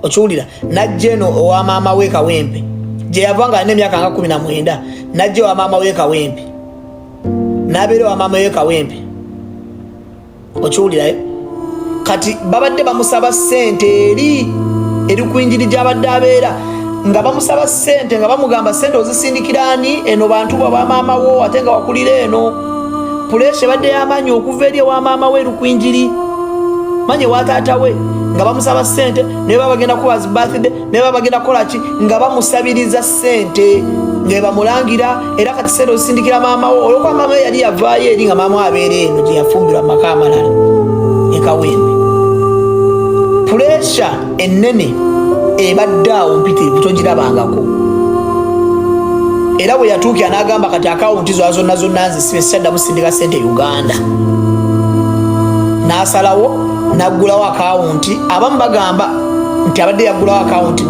okiwulira najja eno owa maama we Kawempe gye yava nga alina emyaka nga 19 najja owa maama we Kawempe n'abeera owa maama we Kawempe okiwulira kati babadde bamusaba ssente eri ku injiri gy'abadde abeera nga bamusaba ssente nga bamugamba ssente ozisindikira ani eno bantu baba maama wo ate nga wakulira eno puresha badde yamanyi okuva eri wa maama we Lukwinjiri manye wa taata we nga bamusaba ssente ne babagenda kuba birthday ne babagenda kolaki nga bamusabiriza ssente nga bamulangira era kati ssente ozisindikira maama wo olwokuba maama yali yavaayo eri nga maama abeera eno gye yafumbirwa maka amalala e Kawempe puresha ennene ebadde awo mpitirivu togirabangako era bwe yatuukira n'agamba kati akawunti zonna nzisibe sikyaddamu sindika ssente Uganda n'asalawo n'aggulawo akawunti abamu bagamba nti abadde yaggulawo akawunti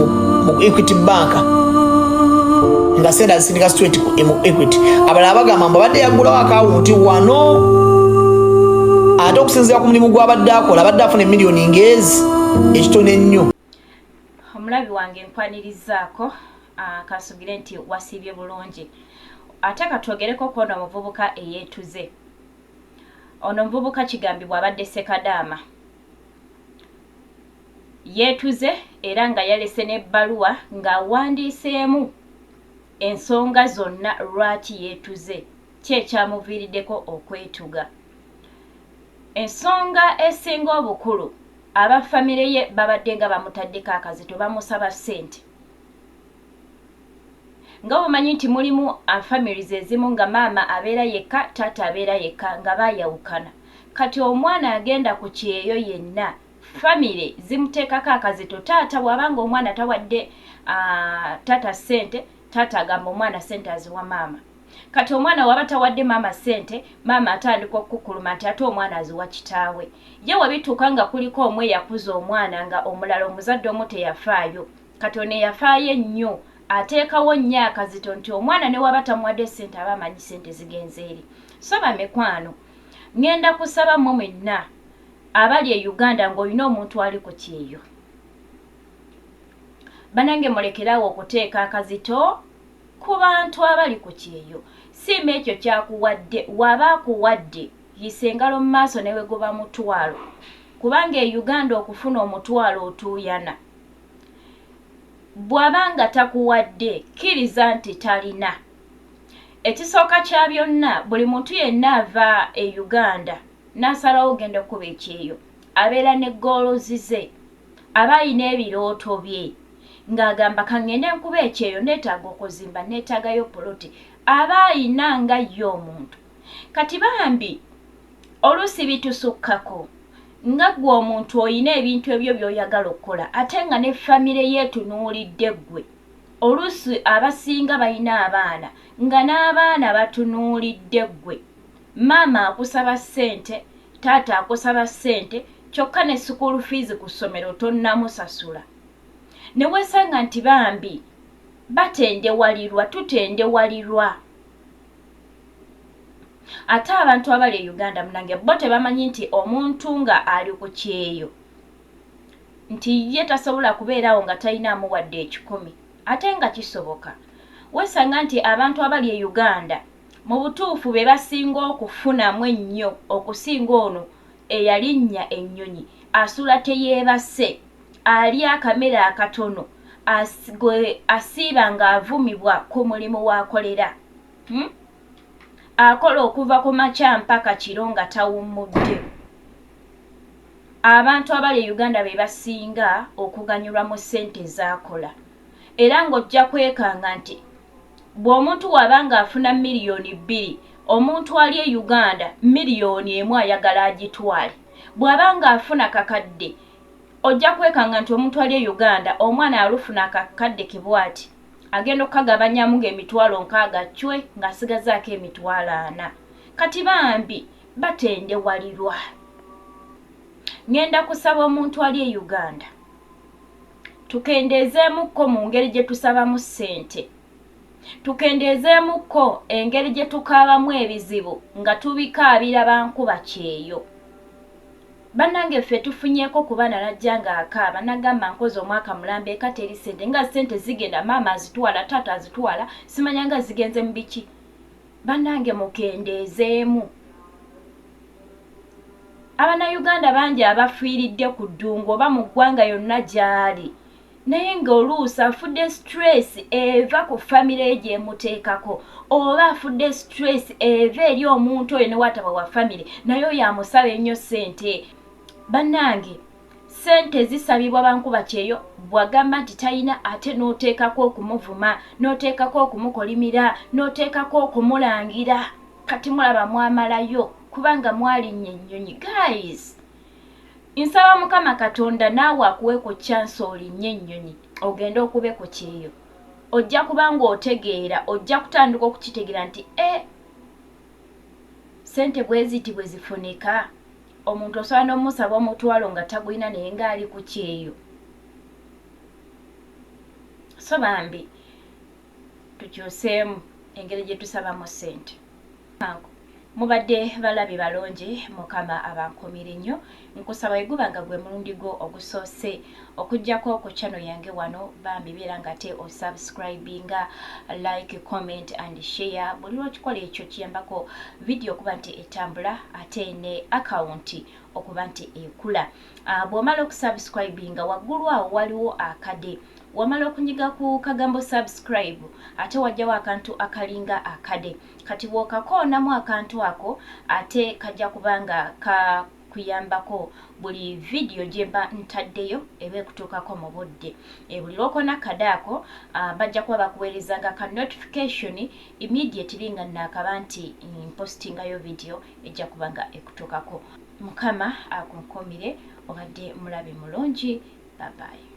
mu Equity Bank nga ssente azisindika straight mu Equity abalala bagamba mbu abadde yaggulawo akawunti wano ate okusinziira ku mulimu gw'abadde akola abadde afuna emiliyoni ngezi ekitono ennyo. Omulabi wange nkwanirizaako kasugire nti wasiibye bulungi ate katwogereko kono omuvubuka eyeetuze ono omuvubuka kigambibwa abadde Sekadaama yeetuze era nga yalese n'ebbaluwa ng'awandiiseemu ensonga zonna lwaki yeetuze ki ekyamuviiriddeko okwetuga. Ensonga esinga obukulu abafamire ye babadde nga bamutaddeko akazito bamusaba ssente nga omanyi nti mulimu families ezimu nga maama abeera yekka taata abeera yekka nga baayawukana kati omwana agenda ku kyeyo yenna famire zimuteekako akazito taata bw'abanga omwana tawadde taata ssente taata agamba omwana ssente aziwa maama kati omwana waba tawadde maama ssente maama atandika okukuluma nti ate omwana aziwa kitaawe ye wabituuka nga kuliko omwe yakuza omwana nga omulala omuzadde omu teyafaayo kati ono eyafaayo ennyo ateekawo nnyo akazito nti omwana ne waba tamuwadde ssente aba amanyi ssente zigenze eri. So bamekwano ngenda kusaba mmwe mwenna abali e Uganda ng'olina omuntu ali ku kyeyo banange mulekerawo okuteeka akazito ku bantu abali ku kyeyo simba ekyo kyakuwadde waba akuwadde yisa engalo mu maaso ne wegoba mutwalo kubanga e Uganda okufuna omutwalo otuuyana bw'abanga takuwadde kkiriza nti talina. Ekisooka kya byonna buli muntu yenna ava e Uganda n'asalawo genda okuba ekyeyo abeera ne goolozi ze aba ayina ebirooto bye ng'agamba kangende nkuba ekyeyo neetaaga okuzimba neetaagayo poloti aba ayina nga ye omuntu kati bambi oluusi bitusukkako nga gwe omuntu oyina ebintu ebyo by'oyagala okukola ate nga ne famire yeetunuulidde ggwe oluusi abasinga balina abaana nga n'abaana batunuulidde ggwe maama akusaba ssente taata akusaba ssente kyokka ne school fees ku ssomero tonnamusasula ne weesanga nti bambi batendewalirwa tutendewalirwa ate abantu abali e Uganda munange bo tebamanyi nti omuntu nga ali ku kyeyo nti ye tasobola kubeerawo nga talinamu wadde 10 ate nga kisoboka. Weesanga nti abantu abali e Uganda mu butuufu be basinga okufunamu ennyo okusinga ono eyalinnya ennyonyi asula teyeebase alya akamere akatono asiiba ng'avumibwa ku mulimu w'akolera akola okuva ku makya mpaka kiro nga tawummudde. Abantu abali e Uganda be basinga okuganyulwa mu ssente z'akola era ng'ojja kwekanga nti bw'omuntu wabanga afuna miliyoni 2 omuntu ali e Uganda miliyoni 1 ayagala agitwale bw'abanga afuna kakadde ojja kwekanga nti omuntu ali e Uganda omwana alufuna kakadde kibwati agenda okagabanyamu ng'emitwalo 6 chwe ng'asigazaako emitwalo 4 kati bambi batendewalirwa. Ngenda kusaba omuntu ali e Uganda tukendeezeemukko mu ngeri gye tusabamu ssente tukendeezeemukko engeri gye tukaabamu ebizibu nga tubikaabira bankuba kyeyo bannange ffe tufunyeeko ku baana najja ng'akaaba nagamba nkoze omwaka mulambe eka teri ssente nga ssente zigenda maama azitwala taata azitwala simanya nga zigenze mu biki. Bannange mukendeezeemu. Abannayuganda bangi abafiiridde ku ddungu oba mu ggwanga yonna gy'ali naye ng'oluusi afudde stress eva ku famire gye muteekako oba afudde stress eva eri omuntu oyo ne wataba wa famire naye oyo amusaba ennyo ssente. Bannange ssente zisabibwa bankuba kyeyo bw'agamba nti talina ate n'oteekako okumuvuma n'oteekako okumukolimira n'oteekako okumulangira kati mulaba mwamalayo kubanga mwalinnye ennyonyi. Guys, nsaba Mukama Katonda naawe akuweeko chance olinnye ennyonyi ogende okubeko kyeyo. Ojja kubanga otegeera ojja kutandika okukitegeera nti ssente bweziti bwe zifunika omuntu osobola n'omusaba omutwalo nga tagulina naye ng'ali ku kyeyo. So bambi tukyuseemu engeri gye tusabamu ssente. Mubadde balabi balungi Mukama abankumire nnyo. Nkusaba egubanga gwe mulundi gwo ogusoose okujjako ku channel yange wano bambi beera nga te osubscribinga, like, comment and share. Buli lwokikola ekyo kiyambako video okuba nti etambula ate ne account okuba nti ekula. Bw'omala okusubscribinga waggulu awo waliwo akade. Wamala okunyiga ku kagambo subscribe ate wajjawo akantu akalinga akade. Kati bw'okakoonamu akantu ako ate kajja kubanga kakuyambako buli video gye mba ntaddeyo eba ekutuukako mu budde. Buli lw'okoona kade ako bajja kuba bakuweerezanga ka notification immediately nga naakaba nti postingayo video ejja kubanga ekutuukako. Mukama akunkumire obadde mulabe mulungi. Bye bye.